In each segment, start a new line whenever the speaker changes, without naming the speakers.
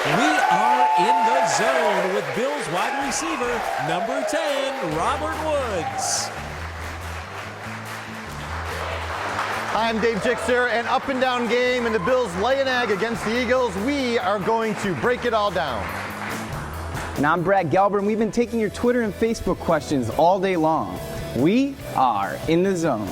We are in the zone with Bills wide receiver, number 10, Robert Woods.
Hi, I'm Dave Jixter, an up and down game, and the Bills lay an egg against the Eagles. We are going to break it all down.
And I'm Brad Galber, and we've been taking your Twitter and Facebook questions all day long. We are in the zone.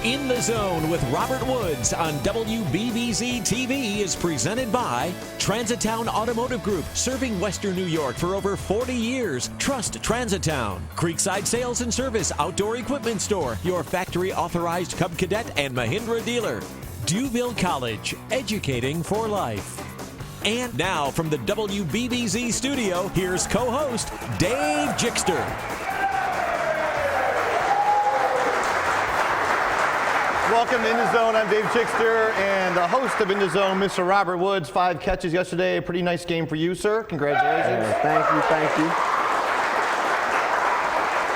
In the Zone with Robert Woods on WBBZ-TV is presented by Transitown Automotive Group, serving Western New York for over 40 years. Trust Transitown. Creekside Sales and Service Outdoor Equipment Store, your factory authorized Cub Cadet and Mahindra dealer. Dewville College, educating for life. And now from the WBBZ studio, here's co-host Dave Jixter.
Welcome to In the Zone. I'm Dave Jixter, and the host of In the Zone, Mr. Robert Woods. 5 catches yesterday. A pretty nice game for you, sir. Congratulations.
Thank you.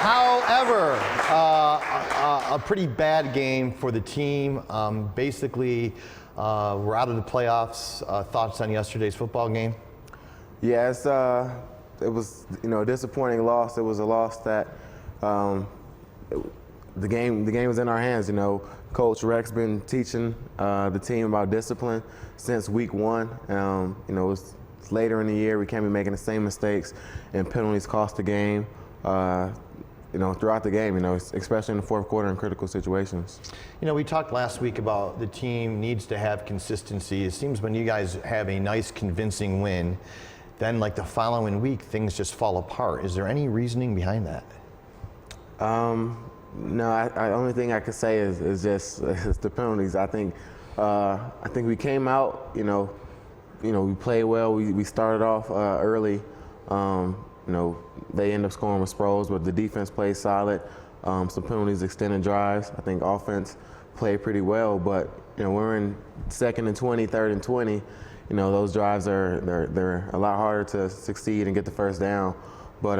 However, a pretty bad game for the team. Basically, we're out of the playoffs. Thoughts on yesterday's football game?
Yeah, it was a disappointing loss. It was a loss that the game was in our hands. Coach Rex been teaching the team about discipline since week 1. It was later in the year we can't be making the same mistakes, and penalties cost the game. Throughout the game, especially in the fourth quarter in critical situations.
We talked last week about the team needs to have consistency. It seems when you guys have a nice, convincing win, then like the following week, things just fall apart. Is there any reasoning behind that?
No, the only thing I could say is just the penalties. I think we came out, we played well. We started off early. They end up scoring with Sproles, but the defense played solid. Some penalties, extended drives. I think offense played pretty well, but we're in 2nd and 20, 3rd and 20. Those drives they're a lot harder to succeed and get the first down. But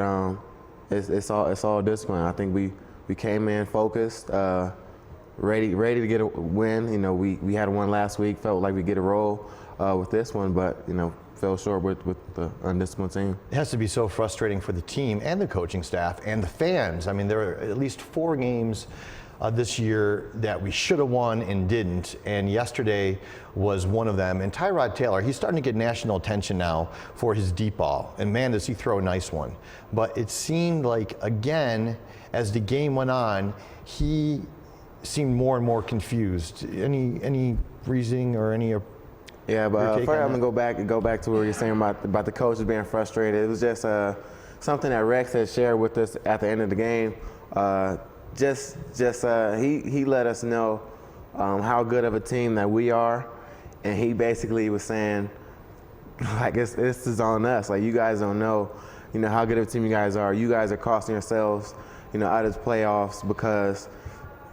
it's all discipline. I think we came in focused, ready to get a win. We had one last week, felt like we get a roll with this one, but fell short with the undisciplined team.
It has to be so frustrating for the team and the coaching staff and the fans. I mean, there are at least 4 games this year that we should have won and didn't, and yesterday was one of them. And Tyrod Taylor, he's starting to get national attention now for his deep ball, and man, does he throw a nice one. But it seemed like, again, as the game went on, he seemed more and more confused. Any reasoning or any?
Yeah, but first I'm gonna go back to what you're saying about the coaches being frustrated. It was just something that Rex had shared with us at the end of the game. He let us know how good of a team that we are, and he basically was saying, like, this is on us. Like, you guys don't know, how good of a team you guys are. You guys are costing yourselves, out of the playoffs because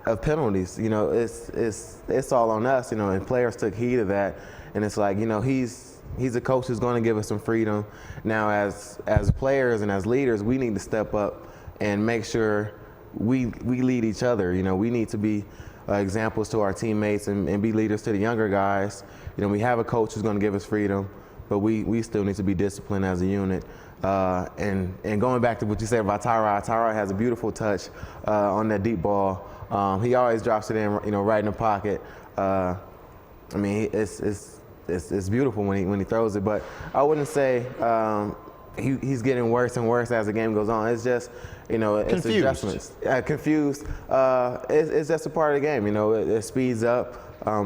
of penalties. It's all on us. And players took heed of that, and it's like, he's a coach who's going to give us some freedom. Now, as players and as leaders, we need to step up and make sure we lead each other. We need to be examples to our teammates and be leaders to the younger guys. We have a coach who's going to give us freedom, but we still need to be disciplined as a unit. And going back to what you said about Tyrod has a beautiful touch on that deep ball. He always drops it in, right in the pocket. It's beautiful when he throws it, but I wouldn't say he's getting worse and worse as the game goes on. It's just, it's adjustments. Confused. It's just a part of the game. It speeds up.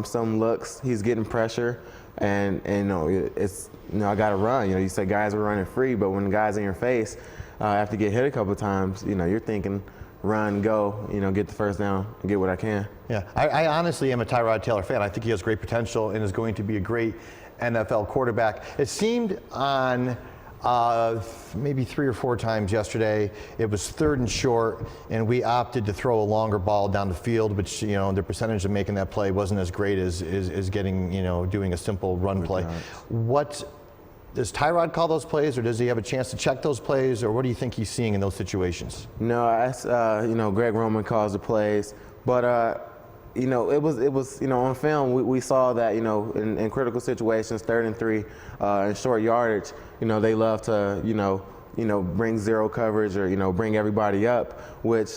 Some looks, he's getting pressure, and it's I got to run. You say guys are running free, but when the guys in your face, after you get hit a couple of times, you're thinking run, go, get the first down and get what I can.
Yeah, I honestly am a Tyrod Taylor fan. I think he has great potential and is going to be a great NFL quarterback. It seemed on maybe 3 or 4 times yesterday, it was 3rd and short, and we opted to throw a longer ball down the field, which, the percentage of making that play wasn't as great as getting, doing a simple run play. Does Tyrod call those plays, or does he have a chance to check those plays, or what do you think he's seeing in those situations?
No, that's Greg Roman calls the plays, but it was on film we saw that in critical situations, 3rd and 3, in short yardage, they love to bring zero coverage or bring everybody up, which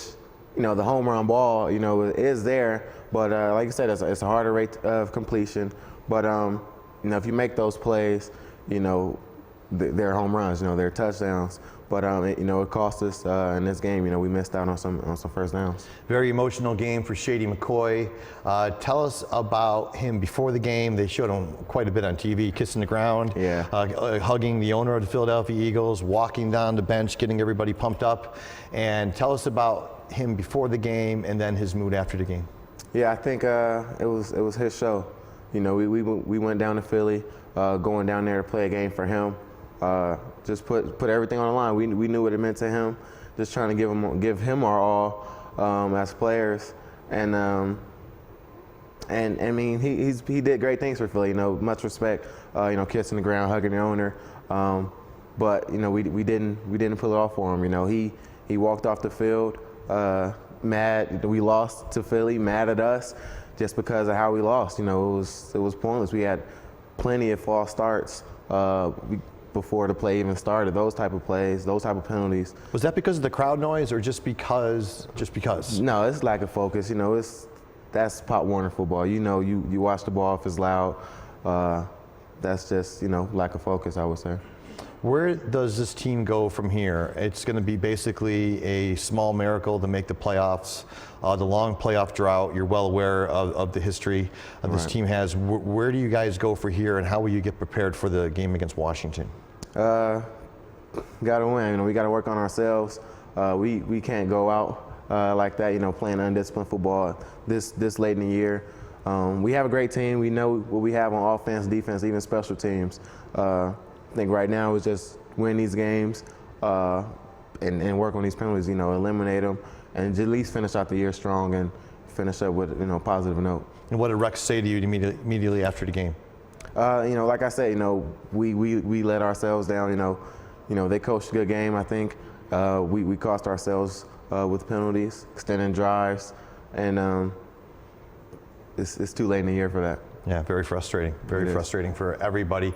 the home run ball is there, but like I said, it's a harder rate of completion. But if you make those plays, they're home runs, they're touchdowns. But it cost us in this game. We missed out on some first downs.
Very emotional game for Shady McCoy. Tell us about him before the game. They showed him quite a bit on TV, kissing the ground, hugging the owner of the Philadelphia Eagles, walking down the bench, getting everybody pumped up. And tell us about him before the game and then his mood after the game. Yeah,
I think it was his show. We went down to Philly, going down there to play a game for him. Just put everything on the line. We knew what it meant to him. Just trying to give him our all as players, and I mean he did great things for Philly. Much respect. Kissing the ground, hugging the owner. But we didn't pull it off for him. He walked off the field mad. We lost to Philly, mad at us just because of how we lost. It was pointless. We had plenty of false starts. Before the play even started, those type of plays, those type of penalties.
Was that because of the crowd noise or just because?
No, it's lack of focus. That's Pop Warner football. You watch the ball if it's loud. That's just, lack of focus, I would say.
Where does this team go from here? It's going to be basically a small miracle to make the playoffs. The long playoff drought, you're well aware of the history this team has. Where do you guys go for here, and how will you get prepared for the game against Washington?
Got to win. We got to work on ourselves. We can't go out like that, playing undisciplined football this late in the year. We have a great team. We know what we have on offense, defense, even special teams. I think right now is just win these games and work on these penalties, eliminate them, and at least finish out the year strong and finish up with a positive note. And
what did Rex say to you immediately after the game?
Like I said, we let ourselves down. They coached a good game. I think we cost ourselves with penalties, extending drives, and it's too late in the year for that.
Yeah, very frustrating. Very frustrating for everybody.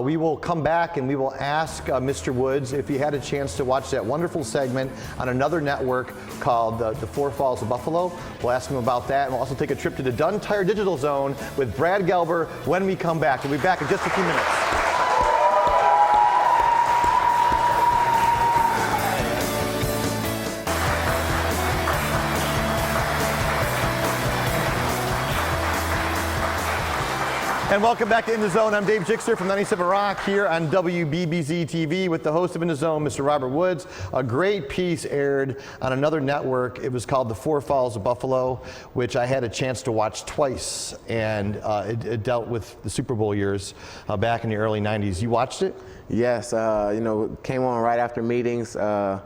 We will come back and we will ask Mr. Woods if he had a chance to watch that wonderful segment on another network called the Four Falls of Buffalo. We'll ask him about that, and we'll also take a trip to the Dunn Tire Digital Zone with Brad Gelber when we come back. We'll be back in just a few minutes. And welcome back to In the Zone. I'm Dave Jixter from 97 Rock here on WBBZ-TV with the host of In the Zone, Mr. Robert Woods. A great piece aired on another network. It was called The Four Falls of Buffalo, which I had a chance to watch twice, and it dealt with the Super Bowl years back in the early 90s. You watched it?
Yes, came on right after meetings. So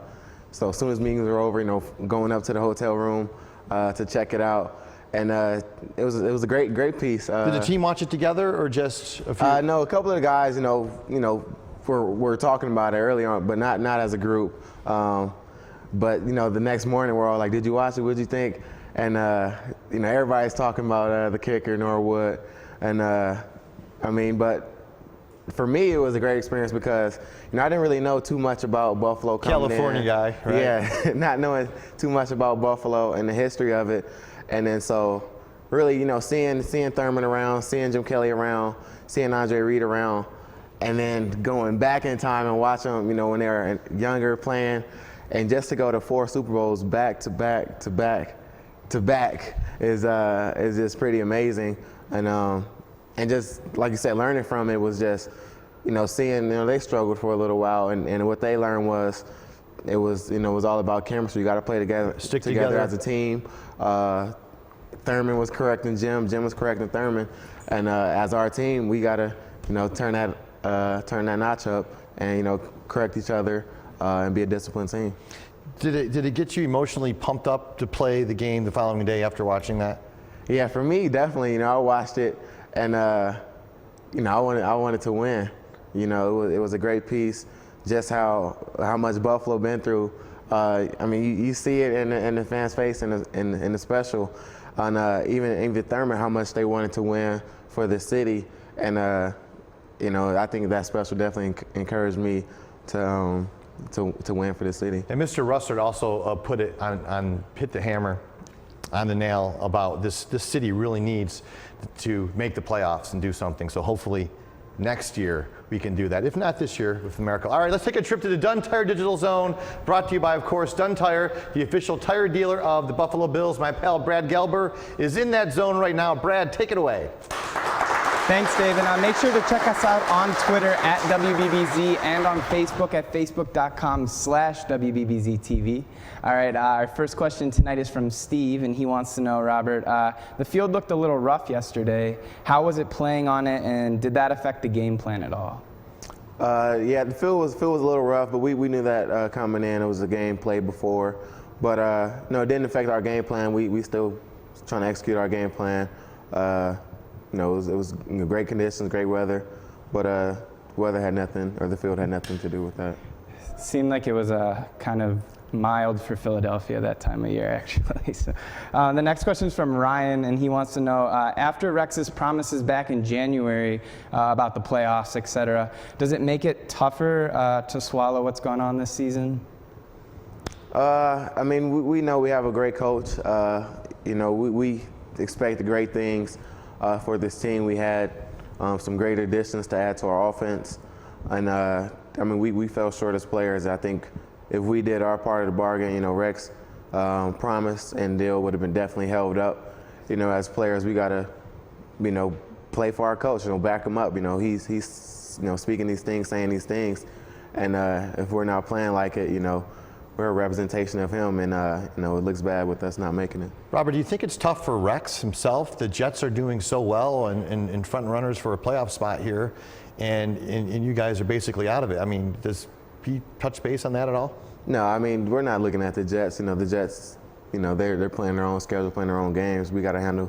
as soon as meetings were over, going up to the hotel room to check it out. And it was a great piece.
Did the team watch it together or just a few?
No, a couple of the guys, were talking about it early on, but not as a group. But the next morning we're all like, "Did you watch it? What did you think?" And everybody's talking about the kicker Norwood, and but for me it was a great experience because I didn't really know too much about Buffalo.
California guy, right?
Yeah, not knowing too much about Buffalo and the history of it. And then so really, seeing Thurman around, seeing Jim Kelly around, seeing Andre Reed around, and then going back in time and watching them, when they were younger playing, and just to go to 4 Super Bowls back to back to back to back is just pretty amazing. And just like you said, learning from it was just, seeing they struggled for a little while, and what they learned was it was all about chemistry. You got to play together,
stick together
as a team. Thurman was correcting Jim was correcting Thurman, and as our team, we got to turn that notch up and correct each other and be a disciplined team.
Did it get you emotionally pumped up to play the game the following day after watching that?
Yeah, for me definitely. I watched it and I wanted to win. It was a great piece. Just how much Buffalo been through. You see it in the fans' face in the special. even determine how much they wanted to win for the city. And I think that special definitely encouraged me to win for the city.
And Mr. Russert also hit the hammer on the nail about this city really needs to make the playoffs and do something. So hopefully next year we can do that. If not this year with the miracle. All right, let's take a trip to the Dunn Tire Digital Zone, brought to you by, of course, Dunn Tire, the official tire dealer of the Buffalo Bills. My pal Brad Gelber is in that zone right now. Brad, take it away.
Thanks, Dave. And make sure to check us out on Twitter at WBBZ and on Facebook at facebook.com/WBBZ-TV. All right, our first question tonight is from Steve, and he wants to know, Robert, the field looked a little rough yesterday. How was it playing on it, and did that affect the game plan at all?
Yeah, the field was a little rough, but we knew that coming in. It was a game played before. But no, it didn't affect our game plan. We still trying to execute our game plan. It was great conditions, great weather, but weather had nothing, or the field had nothing to do with that.
Seemed like it was kind of mild for Philadelphia that time of year, actually. So, the next question is from Ryan, and he wants to know, after Rex's promises back in January about the playoffs, et cetera, does it make it tougher to swallow what's going on this season?
I mean, we know we have a great coach. We expect great things for this team. We had some great additions to add to our offense. And, I mean, we fell short as players. I think if we did our part of the bargain, Rex promise and deal would have been definitely held up. As players, we got to, play for our coach, back him up. He's speaking these things, saying these things. And if we're not playing like it, we're a representation of him, and it looks bad with us not making it.
Robert, do you think it's tough for Rex himself? The Jets are doing so well and front runners for a playoff spot here, and you guys are basically out of it. I mean, does he touch base on that at all?
No, I mean, we're not looking at the Jets. The Jets, they're playing their own schedule, playing their own games. We got to handle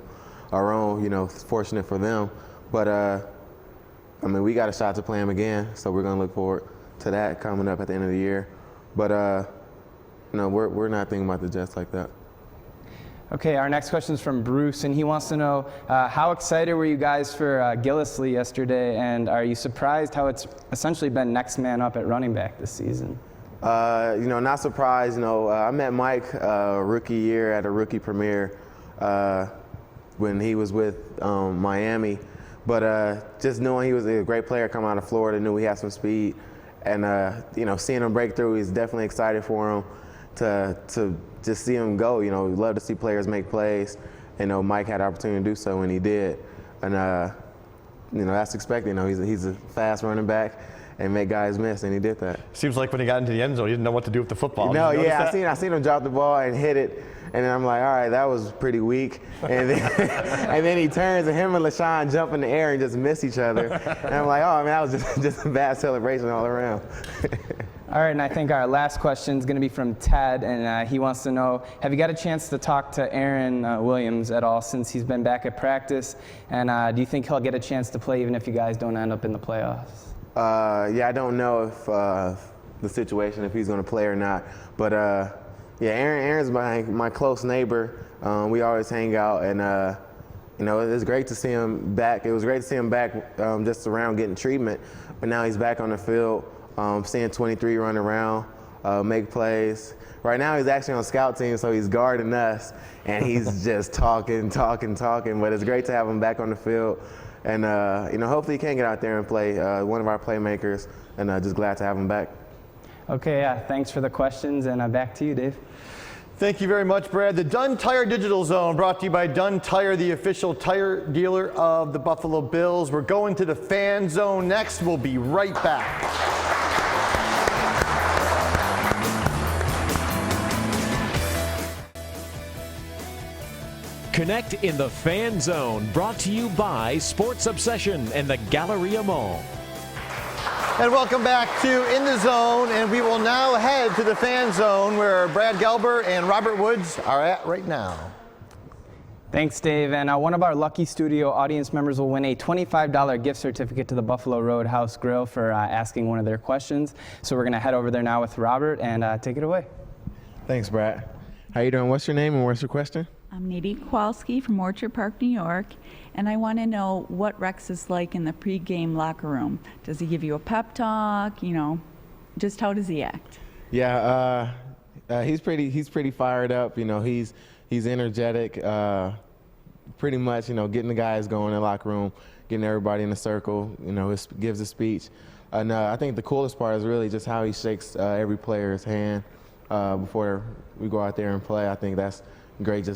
our own. It's fortunate for them, but I mean, we got a shot to play them again, so we're gonna look forward to that coming up at the end of the year. But no, we're not thinking about the Jets like that.
Okay, our next question is from Bruce, and he wants to know, how excited were you guys for Gillislee yesterday, and are you surprised how it's essentially been next man up at running back this season?
Not surprised. I met Mike rookie year at a rookie premiere when he was with Miami, but just knowing he was a great player coming out of Florida, knew he had some speed, and seeing him break through, he's definitely excited for him. To just see him go, we love to see players make plays. Mike had the opportunity to do so when he did, and that's expected. He's a fast running back and make guys miss, and he did that.
Seems like when he got into the end zone, he didn't know what to do with the football.
No, yeah, I seen him drop the ball and hit it, and then I'm like, all right, that was pretty weak. And then and then he turns, and him and LaShawn jump in the air and just miss each other. And I'm like, oh man, that was just a bad celebration all around.
All right, and I think our last question is going to be from Ted, and he wants to know, have you got a chance to talk to Aaron Williams at all since he's been back at practice? And do you think he'll get a chance to play even if you guys don't end up in the playoffs?
Yeah, I don't know if the situation, if he's going to play or not. But yeah, Aaron's my close neighbor. We always hang out, and it's great to see him back. It was great to see him back just around getting treatment, but now he's back on the field. Seeing 23 run around, make plays. Right now he's actually on scout team, so he's guarding us, and he's just talking. But it's great to have him back on the field, and hopefully he can get out there and play. One of our playmakers, and just glad to have him back.
Okay, yeah, thanks for the questions, and back to you, Dave.
Thank you very much, Brad. The Dunn Tire Digital Zone brought to you by Dunn Tire, the official tire dealer of the Buffalo Bills. We're going to the fan zone next. We'll be right back.
Connect in the Fan Zone, brought to you by Sports Obsession and the Galleria Mall.
And welcome back to In the Zone, and we will now head to the Fan Zone where Brad Gelber and Robert Woods are at right now.
Thanks, Dave. And one of our lucky studio audience members will win a $25 gift certificate to the Buffalo Roadhouse Grill for asking one of their questions. So we're going to head over there now with Robert and take it away.
Thanks, Brad. How you doing? What's your name and what's your question?
I'm Nadine Kowalski from Orchard Park, New York, and I want to know what Rex is like in the pregame locker room. Does he give you a pep talk? You know, just how does he act?
Yeah, he's pretty fired up. You know, he's energetic. Pretty much, you know, getting the guys going in the locker room, getting everybody in a circle. You know, gives a speech, and I think the coolest part is really just how he shakes every player's hand before we go out there and play. I think that's great.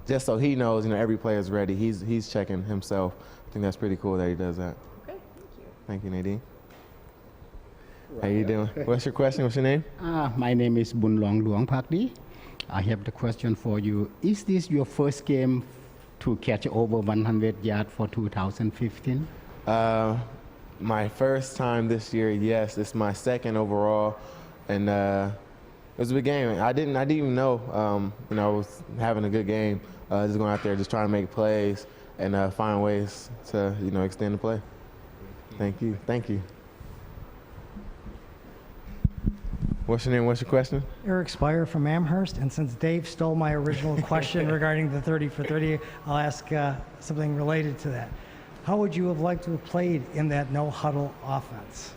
Just so he knows, you know, every player is ready. He's checking himself. I think that's pretty cool that he does that.
Okay, thank you.
Thank you, Nadine. How you doing? What's your question? What's your name?
My name is Bunlong Luang Pakdi. I have the question for you. Is this your first game to catch over 100 yards for 2015?
My first time this year, yes. It's my second overall, and it was a big game. I didn't even know, you know, I was having a good game. Just going out there, just trying to make plays and find ways to, you know, extend the play. Thank you. Thank you. What's your name? What's your question?
Eric Spire from Amherst, and since Dave stole my original question regarding the 30 for 30, I'll ask something related to that. How would you have liked to have played in that no-huddle offense?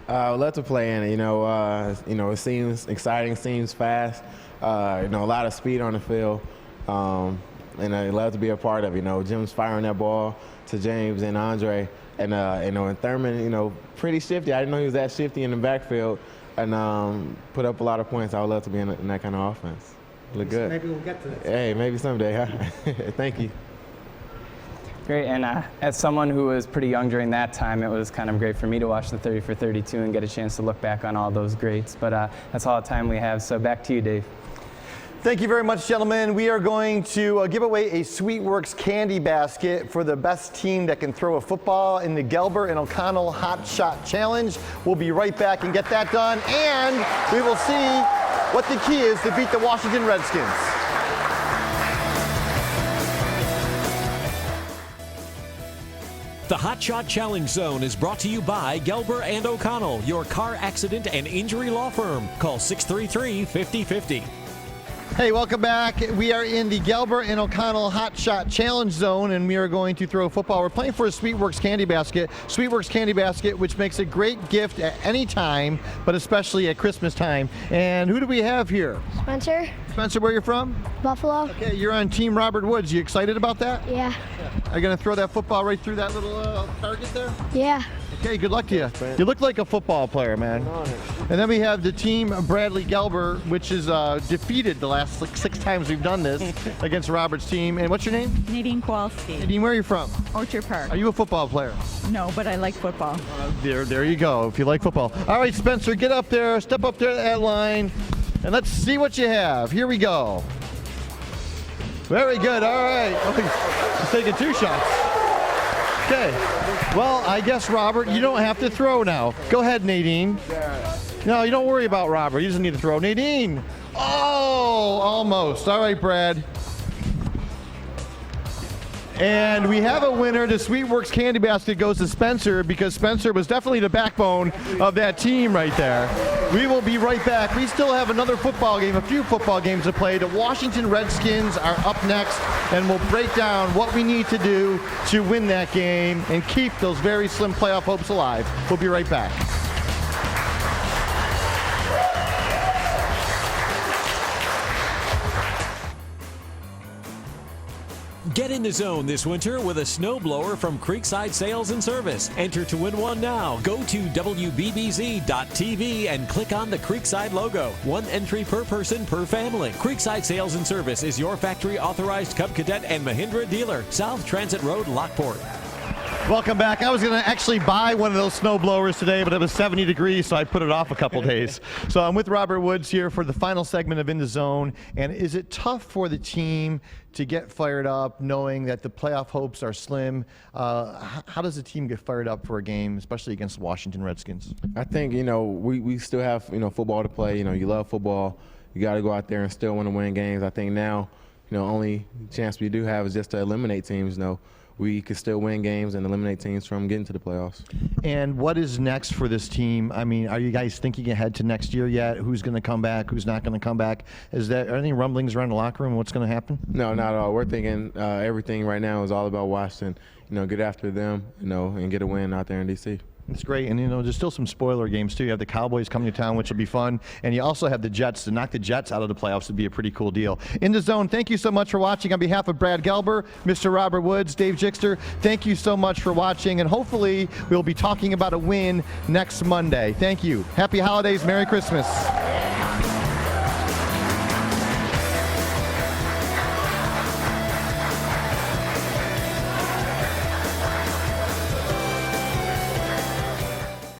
I would love to play in it. You know, it seems exciting, seems fast. You know, a lot of speed on the field, and I'd love to be a part of it. You know, Jim's firing that ball to James and Andre, and you know, and Thurman, you know, pretty shifty. I didn't know he was that shifty in the backfield, and put up a lot of points. I would love to be in that kind of offense. Look good.
Maybe we'll get to that.
Hey, maybe someday. Huh? Thank you.
Great, and as someone who was pretty young during that time, it was kind of great for me to watch the 30 for 32 and get a chance to look back on all those greats. But that's all the time we have, so back to you, Dave.
Thank you very much, gentlemen. We are going to give away a SweetWorks candy basket for the best team that can throw a football in the Gelber and O'Connell Hot Shot Challenge. We'll be right back and get that done, and we will see what the key is to beat the Washington Redskins.
The Hot Shot Challenge Zone is brought to you by Gelber and O'Connell, your car accident and injury law firm. Call 633-5050.
Hey, welcome back. We are in the Gelber and O'Connell Hot Shot Challenge Zone, and we are going to throw football. We're playing for a SweetWorks candy basket. SweetWorks candy basket, which makes a great gift at any time, but especially at Christmas time. And who do we have here?
Spencer,
Spencer, where you from?
Buffalo.
Okay, you're on Team Robert Woods. You excited about that?
Yeah.
Are you going to throw that football right through that little target there?
Yeah.
Okay, good luck to you. You look like a football player, man. And then we have the team Bradley Gelber, which is defeated the last like 6 times we've done this against Robert's team. And what's your name?
Nadine Kowalski,
Nadine, where are you from?
Orchard Park.
Are you a football player?
No, but I like football.
There you go, if you like football. All right, Spencer, get up there, step up there to that line, and let's see what you have. Here we go. Very good, all right. Oh, he's taking 2 shots. Okay, well, I guess, Robert, you don't have to throw now. Go ahead, Nadine. No, you don't worry about Robert. He doesn't need to throw. Nadine! Oh, almost. All right, Brad. And we have a winner. The SweetWorks candy basket goes to Spencer because Spencer was definitely the backbone of that team right there. We will be right back. We still have another football game, a few football games to play. The Washington Redskins are up next, and we'll break down what we need to do to win that game and keep those very slim playoff hopes alive. We'll be right back.
Get in the zone this winter with a snowblower from Creekside Sales and Service. Enter to win one now. Go to WBBZ.TV and click on the Creekside logo. 1 entry per person per family. Creekside Sales and Service is your factory authorized Cub Cadet and Mahindra dealer. South Transit Road, Lockport.
Welcome back. I was going to actually buy one of those snow blowers today, but it was 70 degrees, so I put it off a couple days. So I'm with Robert Woods here for the final segment of In the Zone. And is it tough for the team to get fired up knowing that the playoff hopes are slim? How does the team get fired up for a game, especially against the Washington Redskins?
I think, you know, we still have, you know, football to play. You know, you love football. You got to go out there and still want to win games. I think now, you know, only chance we do have is just to eliminate teams. You know, we could still win games and eliminate teams from getting to the playoffs.
And what is next for this team? I mean, are you guys thinking ahead to next year yet? Who's going to come back? Who's not going to come back? Are there any rumblings around the locker room? What's going to happen?
No, not at all. We're thinking everything right now is all about Washington. Get after them, and get a win out there in D.C.
It's great, and there's still some spoiler games too. You have the Cowboys coming to town, which will be fun, and you also have the Jets. To knock the Jets out of the playoffs would be a pretty cool deal. In the Zone, thank you so much for watching. On behalf of Brad Gelber, Mr. Robert Woods, Dave Jixter, thank you so much for watching, and hopefully we'll be talking about a win next Monday. Thank you. Happy holidays. Merry Christmas.